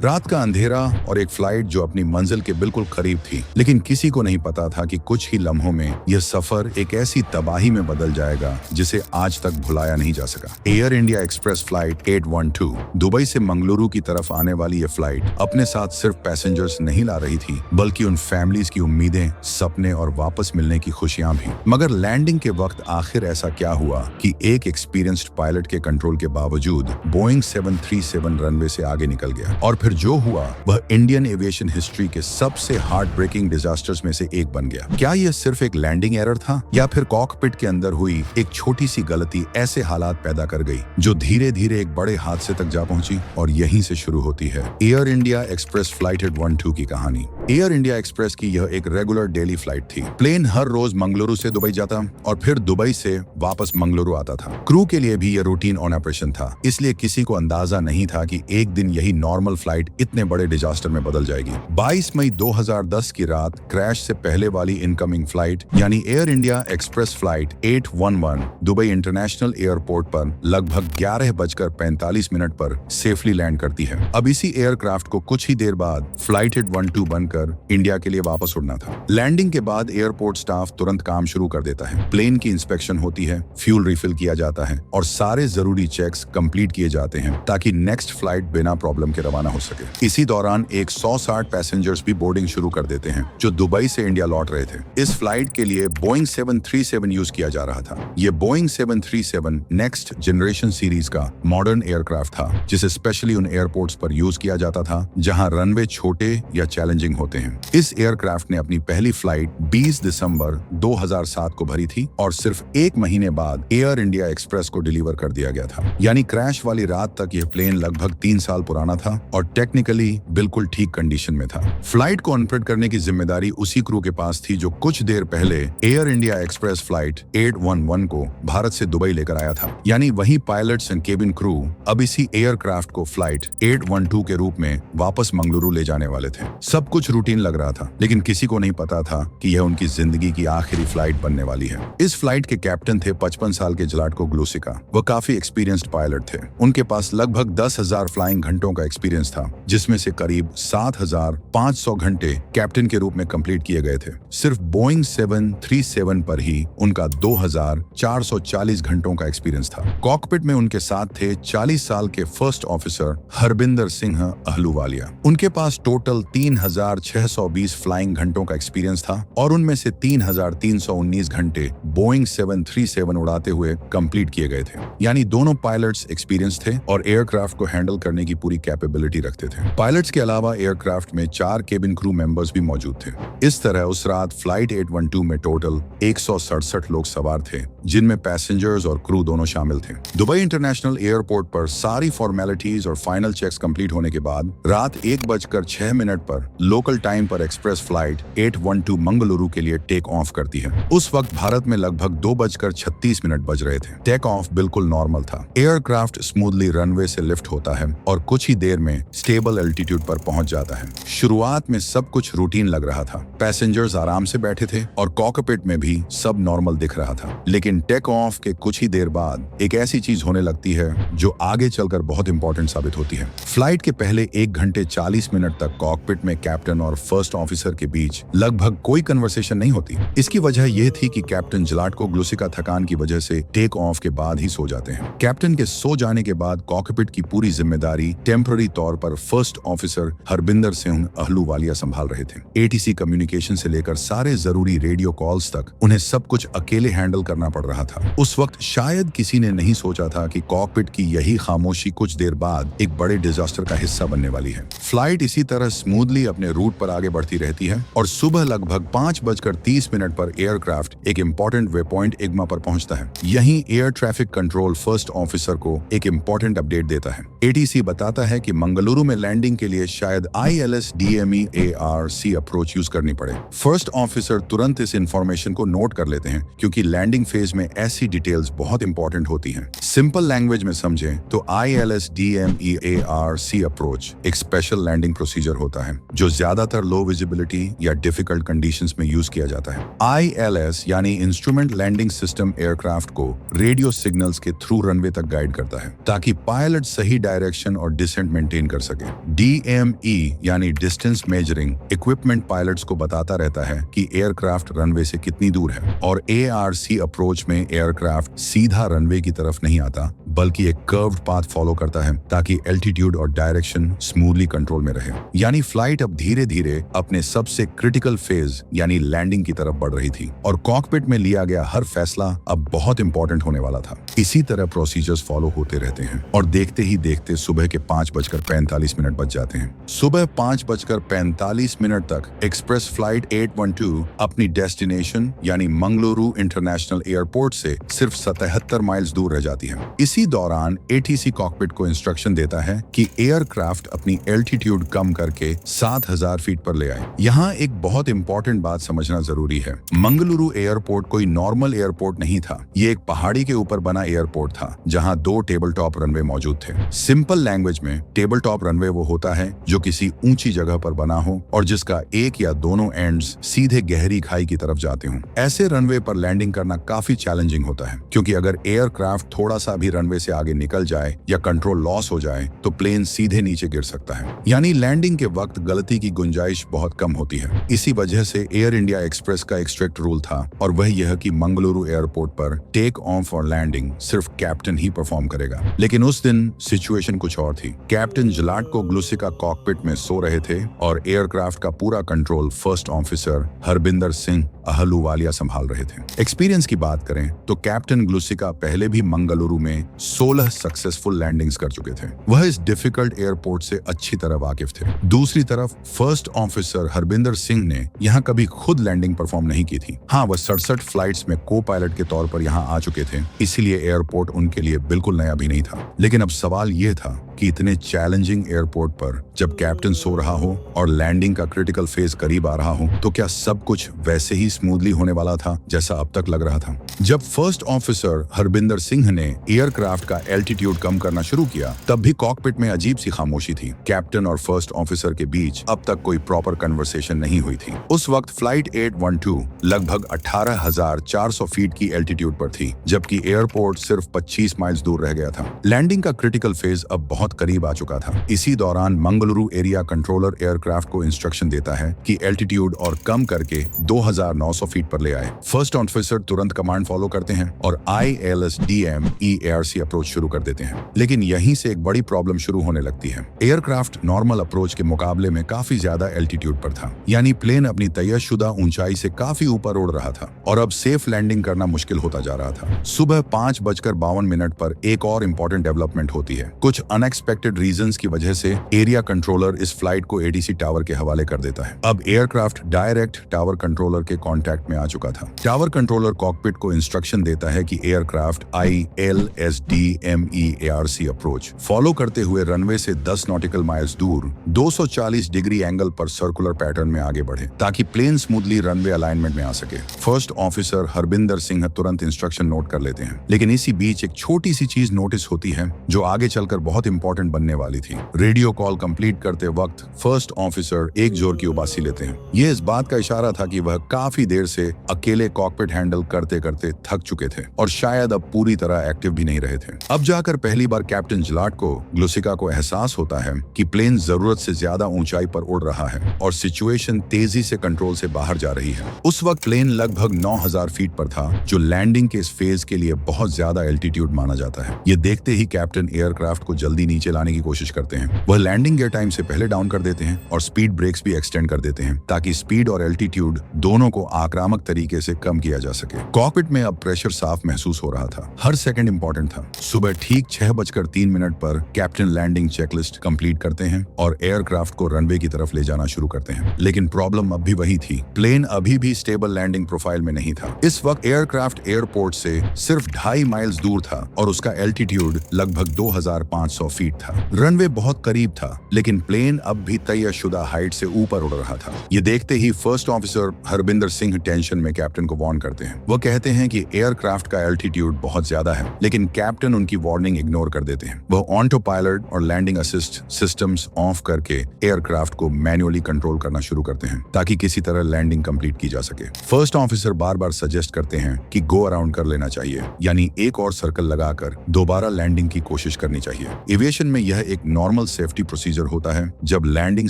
रात का अंधेरा और एक फ्लाइट जो अपनी मंजिल के बिल्कुल करीब थी, लेकिन किसी को नहीं पता था कि कुछ ही लम्हों में यह सफर एक ऐसी तबाही में बदल जाएगा जिसे आज तक भुलाया नहीं जा सका। Air India express flight 812 Dubai से मंगलुरु की तरफ आने वाली ये फ्लाइट अपने साथ सिर्फ पैसेंजर्स नहीं ला रही थी, बल्कि उन फैमिलीज की उम्मीदें, सपने और वापस मिलने की खुशियां भी। मगर लैंडिंग के वक्त आखिर ऐसा क्या हुआ कि एक एक्सपीरियंस्ड पायलट के कंट्रोल के बावजूद बोइंग 737 रनवे से आगे निकल गया, और फिर जो हुआ वह इंडियन एविएशन हिस्ट्री के सबसे हार्ट ब्रेकिंग डिजास्टर्स में से एक बन गया। क्या यह सिर्फ एक लैंडिंग एरर था, या फिर कॉकपिट के अंदर हुई एक छोटी सी गलती ऐसे हालात पैदा कर गई जो धीरे धीरे एक बड़े हादसे तक जा पहुंची? और यहीं से शुरू होती है एयर इंडिया एक्सप्रेस फ्लाइट 812 की कहानी। एयर इंडिया एक्सप्रेस की यह एक रेगुलर डेली फ्लाइट थी। प्लेन हर रोज मंगलुरु से दुबई जाता और फिर दुबई से वापस मंगलुरु आता था। क्रू के लिए भी यह रूटीन ऑन ऑपरेशन था, इसलिए किसी को अंदाजा नहीं था कि एक दिन यही नॉर्मल फ्लाइट इतने बड़े डिजास्टर में बदल जाएगी। 22 मई 2010 की रात क्रैश से पहले वाली इनकमिंग फ्लाइट यानी air India express flight 811 Dubai international airport पर लगभग 11:45 पर सेफली लैंड करती है। अब इसी एयरक्राफ्ट को कुछ ही देर बाद फ्लाइट 812 बनकर इंडिया के लिए वापस उड़ना था। लैंडिंग के बाद एयरपोर्ट स्टाफ तुरंत काम शुरू कर देता है। प्लेन की इंस्पेक्शन होती है, फ्यूल रिफिल किया जाता है और सारे जरूरी चेक्स कंप्लीट किए जाते हैं ताकि नेक्स्ट फ्लाइट बिना प्रॉब्लम के रवाना हो सके। इसी दौरान एक 160 पैसेंजर्स भी बोर्डिंग शुरू कर देते हैं जो दुबई से इंडिया लौट रहे थे। इस फ्लाइट के लिए बोइंग 737 यूज किया जा रहा था। ये बोइंग 737 नेक्स्ट जनरेशन सीरीज का मॉडर्न एयरक्राफ्ट था, जिसे स्पेशली उन एयरपोर्ट्स पर यूज किया जाता था जहां रनवे छोटे या चैलेंजिंग होते हैं। इस एयरक्राफ्ट ने अपनी पहली फ्लाइट 20 दिसंबर 2007 को भरी थी और सिर्फ एक महीने बाद एयर इंडिया एक्सप्रेस को डिलीवर कर दिया गया था। यानी क्रैश वाली रात तक यह प्लेन लगभग 3 साल पुराना था और टेक्निकली बिल्कुल ठीक कंडीशन में था। फ्लाइट को अनफिट करने की जिम्मेदारी उसी क्रू के पास थी जो कुछ देर पहले एयर इंडिया एक्सप्रेस फ्लाइट 811 को भारत से दुबई लेकर आया था। यानी वही पायलट्स एंड केबिन क्रू अब इसी एयरक्राफ्ट को फ्लाइट 812 के रूप में वापस मंगलुरु ले जाने वाले थे। सब कुछ रूटीन लग रहा था, लेकिन किसी को नहीं पता था कि यह उनकी जिंदगी की आखिरी फ्लाइट बनने वाली है। इस फ्लाइट के कैप्टन थे 55 साल के जलाटको ग्लूसिका। वह काफी एक्सपीरियंस्ड पायलट थे। उनके पास लगभग 10,000 फ्लाइंग घंटों का एक्सपीरियंस था, जिसमें से करीब 7,500 घंटे कैप्टन के रूप में कंप्लीट किए गए थे। सिर्फ बोइंग 737 पर ही उनका 2,440 घंटों का एक्सपीरियंस था। कॉकपिट में उनके साथ थे 40 साल के फर्स्ट ऑफिसर हरबिंदर सिंह अहलूवालिया। उनके पास टोटल 3,620 फ्लाइंग घंटों का एक्सपीरियंस था और उनमें से 3,319 घंटे बोइंग 737 उड़ाते हुए कंप्लीट किए गए थे। यानी दोनों पायलट्स एक्सपीरियंस थे और एयरक्राफ्ट को हैंडल करने की पूरी कैपेबिलिटी रखते थे। पायलट्स के अलावा एयरक्राफ्ट में 4 केबिन क्रू मेंबर्स भी मौजूद थे। इस तरह उस रात फ्लाइट 812 में टोटल 167 लोग सवार थे, जिनमें पैसेंजर्स और क्रू दोनों शामिल थे। दुबई इंटरनेशनल एयरपोर्ट पर सारी फॉर्मेलिटीज और फाइनल चेक्स कंप्लीट होने के बाद रात 1:06 पर लोकल टाइम पर एक्सप्रेस फ्लाइट 812 मंगलुरु के लिए टेक ऑफ करती है। उस वक्त भारत में लगभग 2:36 बज रहे थे। टेक ऑफ बिल्कुल नॉर्मल था। एयरक्राफ्ट स्मूथली रनवे से लिफ्ट होता है और कुछ ही देर में स्टेबल एल्टीट्यूड पर पहुंच जाता है। शुरुआत में सब कुछ रूटीन लग रहा था। पैसेंजर्स आराम से बैठे थे और कॉकपिट में भी सब नॉर्मल दिख रहा था। लेकिन टेक ऑफ के कुछ ही देर बाद एक ऐसी चीज होने लगती है जो आगे चलकर बहुत इंपॉर्टेंट साबित होती है। फ्लाइट के पहले 1:40 तक कॉकपिट में कैप्टन और फर्स्ट ऑफिसर के बीच लगभग कोई कन्वर्सेशन नहीं होती। इसकी वजह यह थी कि कैप्टन जलाटको ग्लूसिका थकान की वजह से टेक ऑफ के बाद ही सो जाते हैं। कैप्टन के सो जाने के बाद कॉकपिट की पूरी जिम्मेदारी टेम्पररी तौर पर फर्स्ट ऑफिसर हरबिंदर सिंह अहलूवालिया संभाल रहे थे। एटीसी कम्युनिकेशन से लेकर सारे जरूरी रेडियो कॉल्स तक उन्हें सब कुछ अकेले हैंडल करना पड़ रहा था। उस वक्त शायद किसी ने नहीं सोचा था कि कॉकपिट की यही खामोशी कुछ देर बाद एक बड़े डिजास्टर का हिस्सा बनने वाली है। फ्लाइट इसी तरह स्मूथली अपने रूट पर आगे बढ़ती रहती है और सुबह लगभग 5:30 पर एयरक्राफ्ट एक इंपॉर्टेंट वे पॉइंट इग्मा पर पहुंचता है। यहीं air traffic control first officer को एक इंपॉर्टेंट अपडेट देता है। एटीसी बताता है कि मंगलुरु में लैंडिंग के लिए शायद ILS DME ARC approach use करनी पड़े। फर्स्ट ऑफिसर तुरंत इस इंफॉर्मेशन को नोट कर लेते हैं क्योंकि लैंडिंग फेज में ऐसी डिटेल्स बहुत इंपॉर्टेंट होती हैं। सिंपल लैंग्वेज में समझें तो ILS DME ARC अप्रोच एक स्पेशल लैंडिंग प्रोसीजर होता है जो ज्यादातर लो विजिबिलिटी या डिफिकल्ट कंडीशंस में यूज किया जाता है। ILS यानी इंस्ट्रूमेंट लैंडिंग सिस्टम एयरक्राफ्ट को रेडियो सिग्नल्स के थ्रू रनवे तक गाइड करता है ताकि पायलट सही डायरेक्शन और डिसेंट मेंटेन कर सके। DME यानी डिस्टेंस मेजरिंग इक्विपमेंट पायलट्स को बताता रहता है कि एयरक्राफ्ट रनवे से कितनी दूर है, और ARC अप्रोच में एयरक्राफ्ट सीधा रनवे की तरफ नहीं आता बल्कि एक कर्व्ड पाथ फॉलो करता है ताकि एल्टीट्यूड और डायरेक्शन स्मूथली कंट्रोल में रहे। यानी फ्लाइट अब धीरे धीरे अपने सबसे क्रिटिकल फेज यानी लैंडिंग की तरफ बढ़ रही थी और कॉकपिट में लिया गया हर फैसला अब बहुत इंपॉर्टेंट होने वाला था। इसी तरह प्रोसीजर्स फॉलो होते रहते हैं और देखते ही देखते सुबह के 5:45 बज जाते हैं। सुबह 5:45 तक एक्सप्रेस फ्लाइट 812 अपनी डेस्टिनेशन यानी मंगलुरु इंटरनेशनल एयरपोर्ट से सिर्फ 77 माइल्स दूर रह जाती है। इसी दौरान ATC कॉकपिट को इंस्ट्रक्शन देता है कि एयरक्राफ्ट अपनी एल्टीट्यूड कम करके 7000 फीट पर ले आए। यहाँ एक बहुत इंपॉर्टेंट बात समझना जरूरी है। मंगलुरु एयरपोर्ट कोई नॉर्मल एयरपोर्ट नहीं था। ये एक पहाड़ी के ऊपर बना एयरपोर्ट था जहाँ 2 टेबल टॉप रनवे मौजूद थे। सिंपल लैंग्वेज में टेबल टॉप रनवे वो होता है जो किसी ऊंची जगह पर बना हो और जिसका एक या दोनों एंड्स सीधे गहरी खाई की तरफ जाते हों। ऐसे रनवे पर लैंडिंग करना काफी चैलेंजिंग होता है क्योंकि अगर एयरक्राफ्ट थोड़ा सा भी रनवे से आगे निकल जाए या कंट्रोल लॉस हो जाए तो प्लेन सीधे नीचे गिर सकता है। यानी लैंडिंग के वक्त गलती की गुंजाइश बहुत कम होती है। इसी वजह से एयर इंडिया एक्सप्रेस का एक स्ट्रिक्ट रूल था और वह यह कि मंगलुरु एयरपोर्ट पर टेक ऑफ और लैंडिंग सिर्फ कैप्टन ही परफॉर्म करेगा। लेकिन उस दिन सिचुएशन कुछ और थी। कैप्टन जलाटको ग्लुसिका कॉकपिट में सो रहे थे और एयरक्राफ्ट का पूरा control first officer Harbinder Singh Ahluwalia संभाल रहे थे। एक्सपीरियंस की बात करें तो कैप्टन ग्लुसिका पहले भी मंगलुरु में 16 सक्सेसफुल लैंडिंग्स कर चुके थे। वह इस डिफिकल्ट एयरपोर्ट से अच्छी तरह वाकिफ थे। दूसरी तरफ फर्स्ट ऑफिसर हरबिंदर सिंह ने यहाँ कभी खुद लैंडिंग परफॉर्म नहीं की थी। हाँ, वह 67 फ्लाइट्स में को पायलट के तौर पर यहाँ आ चुके थे, इसीलिए एयरपोर्ट उनके लिए बिल्कुल नया भी नहीं था। लेकिन अब सवाल ये था कि इतने चैलेंजिंग एयरपोर्ट पर जब कैप्टन सो रहा हो और लैंडिंग का क्रिटिकल फेज करीब आ रहा हो तो क्या सब कुछ वैसे ही स्मूथली होने वाला था जैसा अब तक लग रहा था? जब फर्स्ट ऑफिसर हरबिंदर सिंह ने एयरक्राफ्ट का एल्टीट्यूड कम करना शुरू किया तब भी कॉकपिट में अजीब सी खामोशी थी। कैप्टन और फर्स्ट ऑफिसर के बीच अब तक कोई प्रॉपर कन्वर्सेशन नहीं हुई थी। उस वक्त फ्लाइट 812 लगभग 18,400 फीट की एल्टीट्यूड पर थी जबकि एयरपोर्ट सिर्फ 25 माइल्स दूर रह गया था। लैंडिंग का क्रिटिकल फेज अब बहुत करीब आ चुका था। इसी दौरान मंगलुरु एरिया कंट्रोलर एयरक्राफ्ट को इंस्ट्रक्शन देता है कि एल्टीट्यूड और कम करके 2900 फीट पर ले आए। फर्स्ट ऑफिसर तुरंत कमांड फॉलो करते हैं और ILSDME ARC अप्रोच शुरू कर देते हैं। लेकिन यहीं से एक बड़ी प्रॉब्लम शुरू होने लगती है। एयरक्राफ्ट नॉर्मल अप्रोच के मुकाबले में काफी ज्यादा एल्टीट्यूड पर था, यानी प्लेन अपनी तयशुदा ऊंचाई से काफी ऊपर उड़ रहा था और अब सेफ लैंडिंग करना मुश्किल होता जा रहा था। सुबह 5:52 पर एक और इम्पोर्टेंट डेवलपमेंट होती है। कुछ अनएक्सपेक्टेड रीजंस की वजह से एरिया कंट्रोलर इस फ्लाइट को ATC टावर के हवाले कर देता है। अब एयरक्राफ्ट डायरेक्ट टावर कंट्रोलर के कांटेक्ट में आ चुका था। टावर कंट्रोलर कॉकपिट को इंस्ट्रक्शन देता है कि aircraft ILSDME ARC approach follow करते हुए रनवे से 10 नॉटिकल माइल्स दूर 240 डिग्री एंगल पर सर्कुलर पैटर्न में आगे बढ़े ताकि प्लेन स्मूथली रनवे अलाइनमेंट में आ सके। फर्स्ट ऑफिसर हरबिंदर सिंह तुरंत इंस्ट्रक्शन नोट कर लेते हैं, लेकिन इसी बीच एक छोटी सी चीज नोटिस होती है जो आगे चलकर बहुत इंपॉर्टेंट बनने वाली थी। रेडियो कॉल कंप्लीट करते वक्त फर्स्ट ऑफिसर एक जोर की उबासी लेते हैं। यह इस बात का इशारा था कि वह काफी देर से अकेले कॉकपिट हैंडल करते करते थक चुके थे और शायद अब पूरी तरह एक्टिव भी नहीं रहे थे। अब जाकर पहली बार कैप्टन जलाटको ग्लुसिका को एहसास होता है कि प्लेन जरूरत से ज्यादा ऊंचाई पर उड़ रहा है और सिचुएशन तेजी से कंट्रोल से बाहर जा रही है। उस वक्त प्लेन लगभग 9000 फीट पर था, जो लैंडिंग के इस फेज के लिए बहुत ज्यादा एल्टीट्यूड माना जाता है। ये देखते ही कैप्टन एयरक्राफ्ट को जल्दी नीचे लाने की कोशिश करते हैं। वह लैंडिंग गियर टाइम से पहले डाउन कर देते हैं और स्पीड ब्रेक्स भी एक्सटेंड कर देते हैं ताकि स्पीड और एल्टीट्यूड दोनों को आक्रामक तरीके से कम किया जा सके। कॉकपिट में अब प्रेशर साफ महसूस हो रहा था। हर सेकंड इंपॉर्टेंट था। सुबह ठीक 6:03 पर कैप्टन लैंडिंग चेकलिस्ट कंप्लीट करते हैं और एयरक्राफ्ट को रनवे की तरफ ले जाना शुरू करते हैं। लेकिन प्रॉब्लम अब भी वही थी। प्लेन अभी भी स्टेबल लैंडिंग प्रोफाइल में नहीं था। इस वक्त एयरक्राफ्ट एयरपोर्ट से सिर्फ 2.5 माइल्स दूर था और उसका एल्टीट्यूड लगभग 2500 फीट था। रनवे बहुत करीब था, लेकिन प्लेन अब भी तयशुदा हाइट से ऊपर उड़ रहा था। ये देखते ही first officer Harbinder Singh tension में कैप्टन को वार्न करते हैं। वो कहते हैं हैं कि एयरक्राफ्ट का एल्टीट्यूड बहुत ज्यादा है, लेकिन कैप्टन उनकी वार्निंग इग्नोर कर देते हैं। वह ऑटो पायलट और लैंडिंग असिस्ट सिस्टम्स ऑफ करके एयरक्राफ्ट को मैन्युअली कंट्रोल करना शुरू करते हैं ताकि किसी तरह लैंडिंग कंप्लीट की जा सके। फर्स्ट ऑफिसर बार बार सजेस्ट करते हैं कि गो अराउंड कर लेना चाहिए, यानी एक और सर्कल लगाकर दोबारा लैंडिंग की कोशिश करनी चाहिए। एविएशन में यह एक नॉर्मल सेफ्टी प्रोसीजर होता है। जब लैंडिंग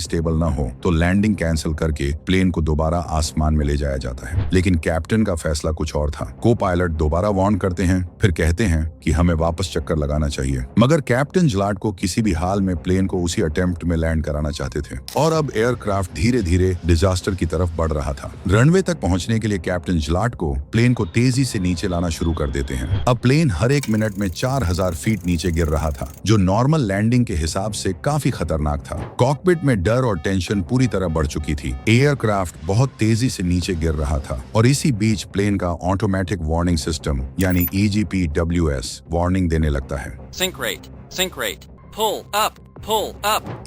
स्टेबल ना हो तो लैंडिंग कैंसिल करके प्लेन को दोबारा आसमान में ले जाया जाता है, लेकिन कैप्टन का फैसला कुछ और था। को पायलट दोबारा वार्न करते हैं, फिर कहते हैं कि हमें वापस चक्कर लगाना चाहिए, मगर कैप्टन जलाट को किसी भी हाल में प्लेन को उसी अटेम्प्ट में लैंड कराना चाहते थे और अब एयरक्राफ्ट धीरे धीरे डिजास्टर की तरफ बढ़ रहा था। रनवे तक पहुंचने के लिए कैप्टन जलाट को प्लेन को तेजी से नीचे लाना शुरू कर देते हैं। अब प्लेन हर एक मिनट में 4000 फीट नीचे गिर रहा था, जो नॉर्मल लैंडिंग के हिसाब से काफी खतरनाक था। कॉकपिट में डर और टेंशन पूरी तरह बढ़ चुकी थी। एयरक्राफ्ट बहुत तेजी से नीचे गिर रहा था और इसी बीच प्लेन का ऑटोमेटिक वार्निंग सिस्टम यानी EGPWS वार्निंग देने लगता है। Sink rate, pull up.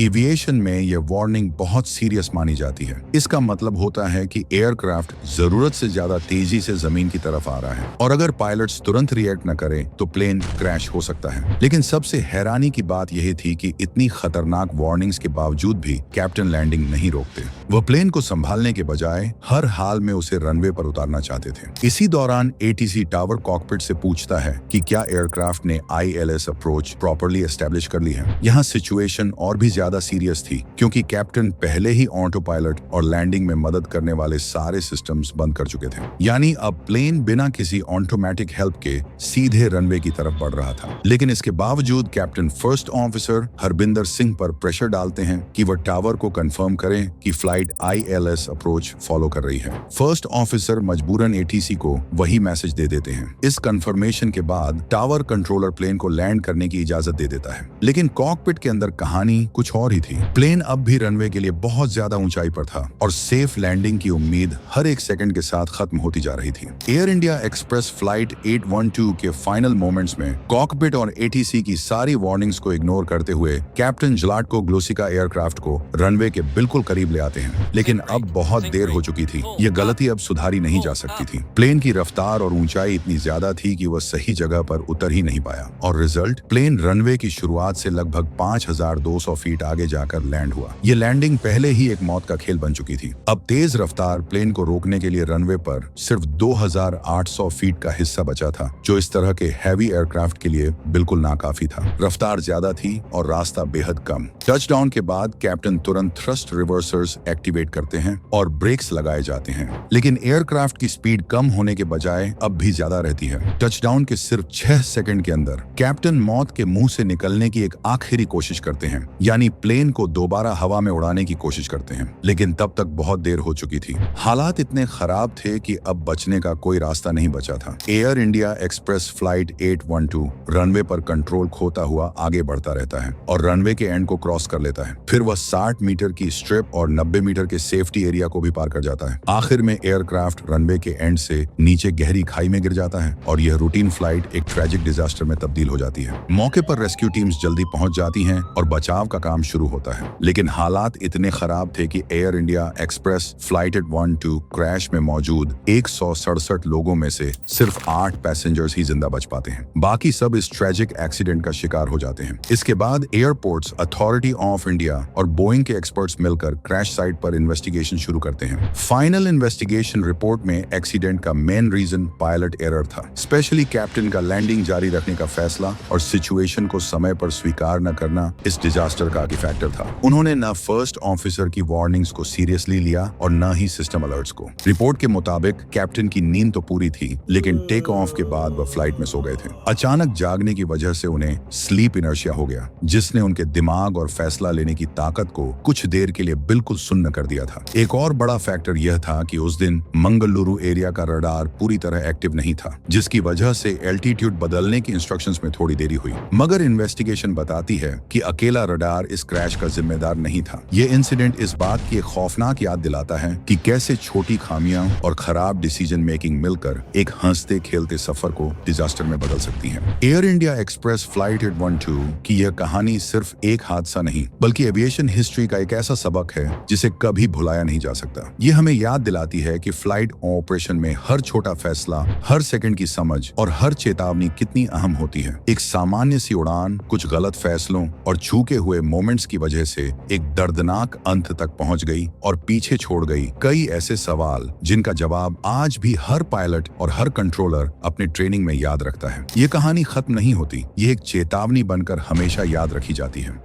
Aviation में यह वार्निंग बहुत सीरियस मानी जाती है। इसका मतलब होता है कि एयरक्राफ्ट जरूरत से ज्यादा तेजी से जमीन की तरफ आ रहा है और अगर पायलट्स तुरंत रिएक्ट न करें तो प्लेन क्रैश हो सकता है। लेकिन सबसे हैरानी की बात यह थी कि इतनी खतरनाक वार्निंग्स के बावजूद भी कैप्टन लैंडिंग नहीं रोकते। वह प्लेन को संभालने के बजाय हर हाल में उसे रनवे पर उतारना चाहते थे। इसी दौरान ATC टावर कॉकपिट से पूछता है कि क्या एयरक्राफ्ट ने ILS अप्रोच प्रॉपर्ली एस्टेब्लिश कर ली है। यहाँ सिचुएशन और भी ज्यादा सीरियस थी क्योंकि कैप्टन पहले ही ऑटो पायलट और लैंडिंग में मदद करने वाले सारे सिस्टम्स बंद कर चुके थे, यानी अब प्लेन बिना किसी ऑटोमेटिक हेल्प के सीधे रनवे की तरफ बढ़ रहा था। लेकिन इसके बावजूद captain first officer Harbinder Singh पर प्रेशर डालते हैं कि वह टावर को कंफर्म करें कि फ्लाइट ILS अप्रोच फॉलो कर रही है। फर्स्ट ऑफिसर मजबूरन ATC को वही मैसेज दे देते हैं। इस कंफर्मेशन के बाद टावर कंट्रोलर प्लेन को लैंड करने की इजाजत दे देता है, लेकिन कॉकपिट के अंदर कहानी कुछ और ही थी। प्लेन अब भी रनवे के लिए बहुत ज्यादा ऊंचाई पर था और सेफ लैंडिंग की उम्मीद हर एक सेकंड के साथ खत्म होती जा रही थी। एयर इंडिया एक्सप्रेस फ्लाइट 812 के फाइनल मोमेंट्स में कॉकपिट और ATC की सारी वार्निंग्स को इग्नोर करते हुए कैप्टन जलाट को ग्लोसिका एयरक्राफ्ट को रनवे के बिल्कुल करीब ले आते हैं, लेकिन अब बहुत देर हो चुकी थी। यह गलती अब सुधारी नहीं जा सकती थी। प्लेन की रफ्तार और ऊंचाई इतनी ज्यादा थी कि वह सही जगह पर उतर ही नहीं पाया और रिजल्ट प्लेन रनवे की शुरुआत से लगभग 5200 फीट आगे जाकर लैंड हुआ। ये लैंडिंग पहले ही एक मौत का खेल बन चुकी थी। अब तेज रफ्तार प्लेन को रोकने के लिए रनवे पर सिर्फ 2800 फीट का हिस्सा बचा था, जो इस तरह के हैवी एयरक्राफ्ट के लिए बिल्कुल नाकाफी था। रफ्तार ज्यादा थी और रास्ता बेहद कम। टचडाउन के बाद कैप्टन तुरंत थ्रस्ट रिवर्सर्स एक्टिवेट करते हैं और ब्रेक्स लगाए जाते हैं, लेकिन एयरक्राफ्ट की स्पीड कम होने के बजाय अब भी ज्यादा रहती है। टचडाउन के सिर्फ 6 सेकंड के अंदर कैप्टन मौत के मुंह से निकलने की एक आखिरी कोशिश करते हैं, यानी प्लेन को दोबारा हवा में उड़ाने की कोशिश करते हैं, लेकिन तब तक बहुत देर हो चुकी थी। हालात इतने खराब थे कि अब बचने का कोई रास्ता नहीं बचा था। Air India express flight 812 runway पर कंट्रोल खोता हुआ आगे बढ़ता रहता है और रनवे के एंड को क्रॉस कर लेता है। फिर वह 60 मीटर की स्ट्रिप और 90 मीटर के सेफ्टी एरिया को भी पार कर जाता है। आखिर में एयरक्राफ्ट रनवे के एंड से नीचे गहरी खाई में गिर जाता है और यह रूटीन फ्लाइट एक ट्रैजिक डिजास्टर में तब्दील हो जाती है। मौके पर रेस्क्यू टीम्स जल्दी पहुंच जाती हैं और बचाव का काम शुरू होता है, लेकिन हालात इतने खराब थे कि air India express flight 812 crash में मौजूद 167 लोगों में से सिर्फ 8 पैसेंजर्स ही जिंदा बच पाते हैं। बाकी सब इस ट्रैजिक एक्सीडेंट का शिकार हो जाते हैं। इसके बाद एयरपोर्ट्स अथॉरिटी ऑफ इंडिया और बोइंग के एक्सपर्ट्स मिलकर क्रैश साइट पर इन्वेस्टिगेशन शुरू करते हैं। फाइनल इन्वेस्टिगेशन रिपोर्ट में एक्सीडेंट का मेन रीजन पायलट एरर था, स्पेशली कैप्टन का लैंडिंग जारी रखने का फैसला और सिचुएशन को समय पर स्वीकार न करना इस डिजास्टर का फैक्टर था। उन्होंने न फर्स्ट ऑफिसर की वार्निंग्स को सीरियसली लिया और न ही सिस्टम अलर्ट्स को। रिपोर्ट के मुताबिक कैप्टन की नींद तो पूरी थी, लेकिन टेक ऑफ के बाद वह फ्लाइट में सो गए थे। अचानक जागने की वजह से उन्हें स्लीप इनर्शिया हो गया, जिसने उनके दिमाग और फैसला लेने की ताकत को कुछ देर के लिए बिल्कुल सुन्न कर दिया था। एक और बड़ा फैक्टर यह था कि उस दिन मंगलुरु एरिया का रडार पूरी तरह एक्टिव नहीं था, जिसकी वजह से एल्टीट्यूड बदलने की इंस्ट्रक्शंस में थोड़ी देरी हुई। मगर इन्वेस्टिगेशन बताती है कि अकेला रडार इस क्रैश का जिम्मेदार नहीं था। ये इंसिडेंट इस बात की एक खौफनाक याद दिलाता है कि कैसे छोटी खामियां और खराब डिसीजन मेकिंग मिलकर एक हंसते खेलते सफर को डिजास्टर में बदल सकती हैं। एयर इंडिया एक्सप्रेस फ्लाइट 812 की यह कहानी सिर्फ एक हादसा हादसा नहीं, बल्कि एविएशन हिस्ट्री का एक ऐसा सबक है जिसे कभी भुलाया नहीं जा सकता। ये हमें याद दिलाती है कि फ्लाइट ऑपरेशन में हर छोटा फैसला, हर सेकंड की समझ और हर चेतावनी कितनी अहम होती है। एक सामान्य सी उड़ान कुछ गलत फैसलों और चूके हुए मोमेंट्स की वजह से एक दर्दनाक अंत तक पहुंच गई और पीछे छोड़ गई कई ऐसे सवाल जिनका जवाब आज भी हर पायलट और हर कंट्रोलर अपने ट्रेनिंग में याद रखता है। ये कहानी खत्म नहीं होती, ये एक चेतावनी बनकर हमेशा याद रखी जाती है।